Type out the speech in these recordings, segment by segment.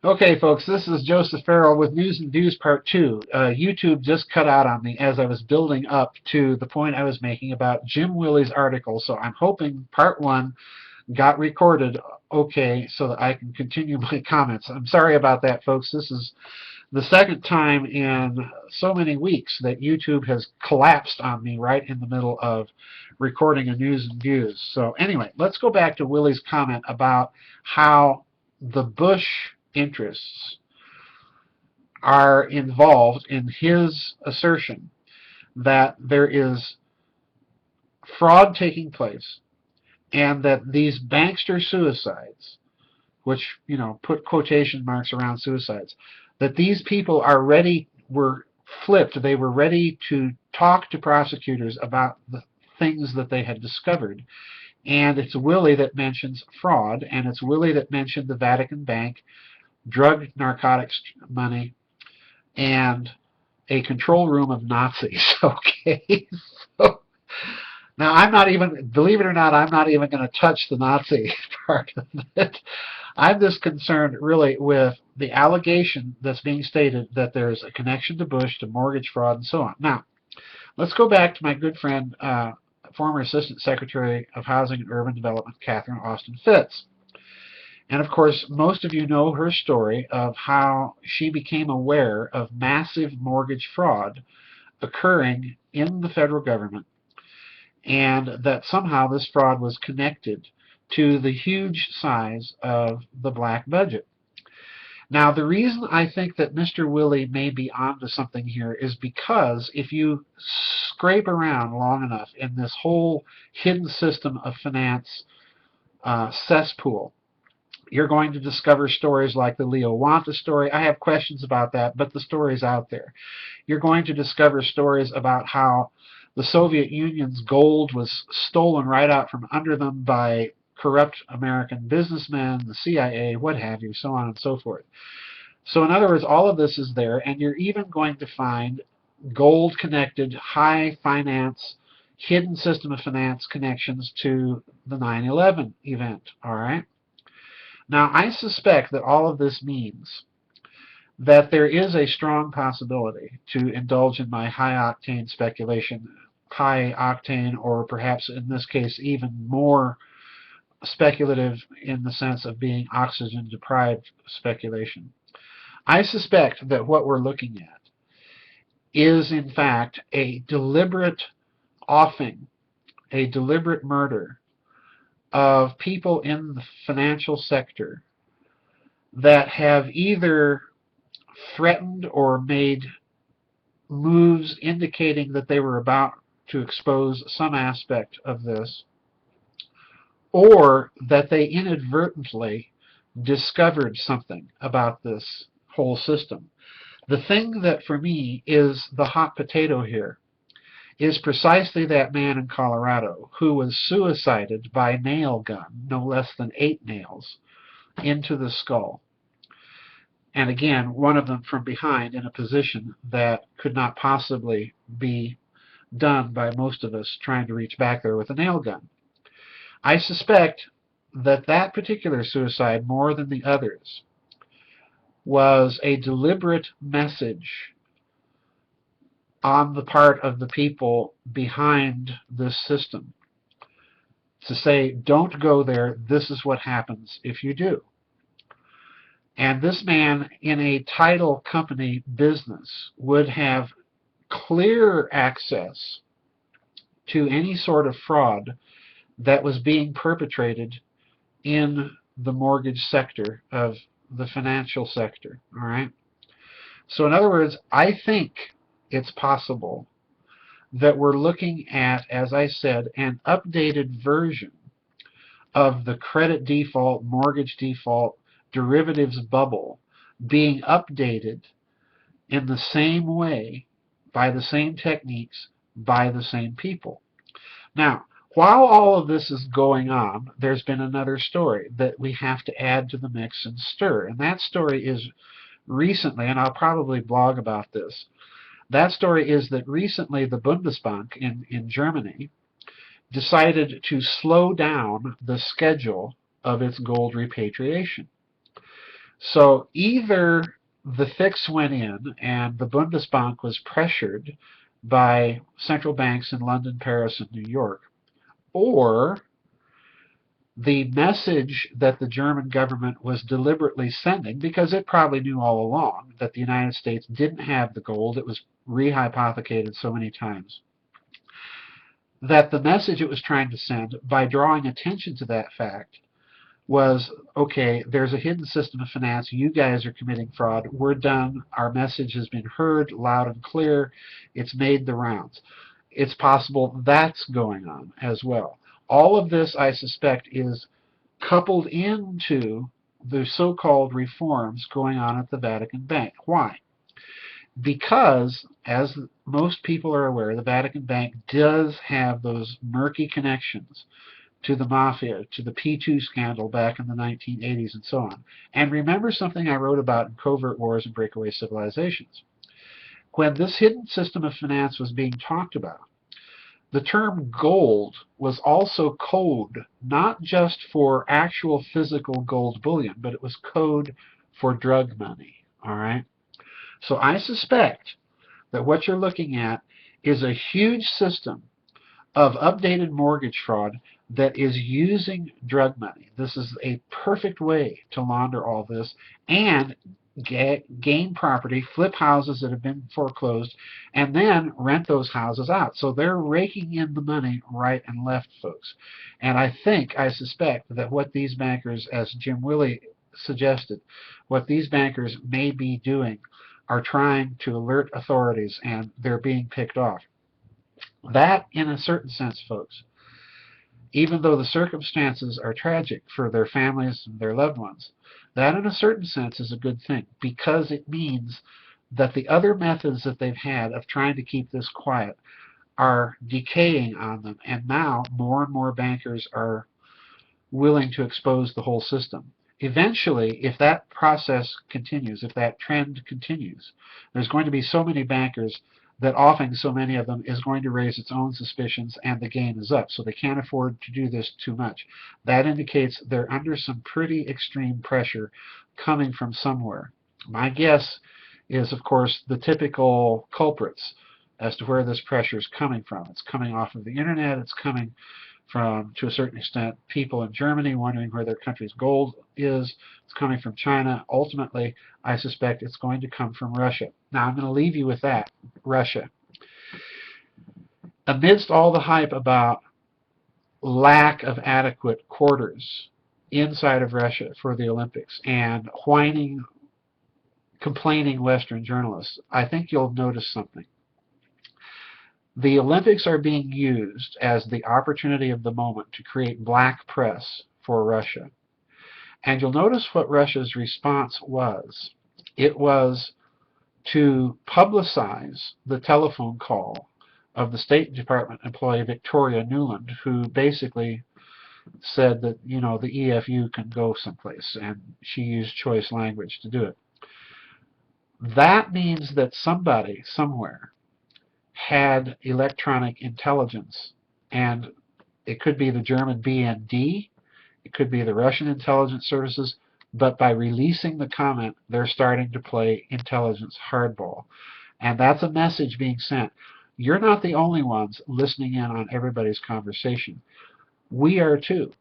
Okay, folks, this is Joseph Farrell with News and Views Part 2. YouTube just cut out on me as I was building up to the point I was making about Jim Willey's article, so I'm hoping Part 1 got recorded okay so that I can continue my comments. I'm sorry about that, folks. This is the second time in so many weeks that YouTube has collapsed on me right in the middle of recording a News and Views. So anyway, let's go back to Willie's comment about how the Bush interests are involved in his assertion that there is fraud taking place and that these bankster suicides, which, put quotation marks around suicides, that these people were flipped. They were ready to talk to prosecutors about the things that they had discovered. And it's Willie that mentions fraud, and it's Willie that mentioned the Vatican Bank, drug narcotics money, and a control room of Nazis. Okay, so now I'm not even, believe it or not, I'm not even going to touch the Nazi part of it. I'm just concerned really with the allegation that's being stated that there's a connection to Bush, to mortgage fraud, and so on. Now, let's go back to my good friend, former Assistant Secretary of Housing and Urban Development, Catherine Austin Fitts. And of course, most of you know her story of how she became aware of massive mortgage fraud occurring in the federal government, and that somehow this fraud was connected to the huge size of the black budget. Now, the reason I think that Mr. Willie may be onto something here is because if you scrape around long enough in this whole hidden system of finance cesspool, you're going to discover stories like the Leo Wanta story. I have questions about that, but the story's out there. You're going to discover stories about how the Soviet Union's gold was stolen right out from under them by corrupt American businessmen, the CIA, what have you, so on and so forth. So in other words, all of this is there, and you're even going to find gold-connected, high finance, hidden system of finance connections to the 9/11 event, all right? Now, I suspect that all of this means that there is a strong possibility, to indulge in my high-octane speculation, high-octane, or perhaps in this case even more speculative in the sense of being oxygen-deprived speculation. I suspect that what we're looking at is, in fact, a deliberate offing, a deliberate murder of people in the financial sector that have either threatened or made moves indicating that they were about to expose some aspect of this, or that they inadvertently discovered something about this whole system. The thing that for me is the hot potato here is precisely that man in Colorado who was suicided by nail gun, no less than 8 nails, into the skull. And again, one of them from behind in a position that could not possibly be done by most of us trying to reach back there with a nail gun. I suspect that that particular suicide, more than the others, was a deliberate message on the part of the people behind this system to say, don't go there, this is what happens if you do. And this man in a title company business would have clear access to any sort of fraud that was being perpetrated in the mortgage sector of the financial sector. All right. So in other words, I think it's possible that we're looking at, as I said, an updated version of the credit default, mortgage default, derivatives bubble being updated in the same way, by the same techniques, by the same people. Now, while all of this is going on, there's been another story that we have to add to the mix and stir. And that story is recently, and I'll probably blog about this, that story is that recently the Bundesbank in Germany decided to slow down the schedule of its gold repatriation. So either the fix went in and the Bundesbank was pressured by central banks in London, Paris, and New York, or the message that the German government was deliberately sending, because it probably knew all along that the United States didn't have the gold, it was rehypothecated so many times, that the message it was trying to send by drawing attention to that fact was, okay, there's a hidden system of finance, you guys are committing fraud, we're done, our message has been heard loud and clear, it's made the rounds. It's possible that's going on as well. All of this, I suspect, is coupled into the so-called reforms going on at the Vatican Bank. Why? Because, as most people are aware, the Vatican Bank does have those murky connections to the mafia, to the P2 scandal back in the 1980s and so on. And remember something I wrote about in Covert Wars and Breakaway Civilizations. When this hidden system of finance was being talked about, the term gold was also code, not just for actual physical gold bullion, but it was code for drug money. All right? So I suspect that what you're looking at is a huge system of updated mortgage fraud that is using drug money. This is a perfect way to launder all this and gain property, flip houses that have been foreclosed, and then rent those houses out. So they're raking in the money right and left, folks. And I suspect that what these bankers, as Jim Willie suggested, what these bankers may be doing are trying to alert authorities, and they're being picked off. That, in a certain sense, folks, even though the circumstances are tragic for their families and their loved ones, that in a certain sense is a good thing, because it means that the other methods that they've had of trying to keep this quiet are decaying on them, and now more and more bankers are willing to expose the whole system. Eventually, if that process continues, if that trend continues, there's going to be so many bankers that offing so many of them is going to raise its own suspicions, and the game is up. So they can't afford to do this too much. That indicates they're under some pretty extreme pressure coming from somewhere. My guess is, of course, the typical culprits as to where this pressure is coming from. It's coming off of the internet. It's coming from, to a certain extent, people in Germany wondering where their country's gold is. It's coming from China. Ultimately, I suspect it's going to come from Russia. Now, I'm going to leave you with that. Russia. Amidst all the hype about lack of adequate quarters inside of Russia for the Olympics and whining, complaining Western journalists, I think you'll notice something. The Olympics are being used as the opportunity of the moment to create black press for Russia. And you'll notice what Russia's response was. It was to publicize the telephone call of the State Department employee Victoria Nuland, who basically said that, you know, the EFU can go someplace, and she used choice language to do it. That means that somebody, somewhere, had electronic intelligence, and it could be the German BND, it could be the Russian intelligence services, but by releasing the comment, they're starting to play intelligence hardball. And that's a message being sent. You're not the only ones listening in on everybody's conversation. We are too.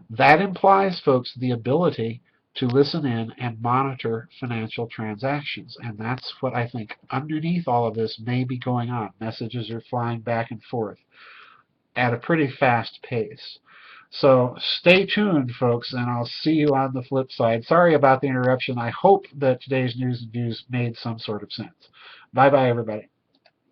That implies, folks, the ability to listen in and monitor financial transactions. And that's what I think underneath all of this may be going on. Messages are flying back and forth at a pretty fast pace. So stay tuned, folks, and I'll see you on the flip side. Sorry about the interruption. I hope that today's news and views made some sort of sense. Bye-bye, everybody.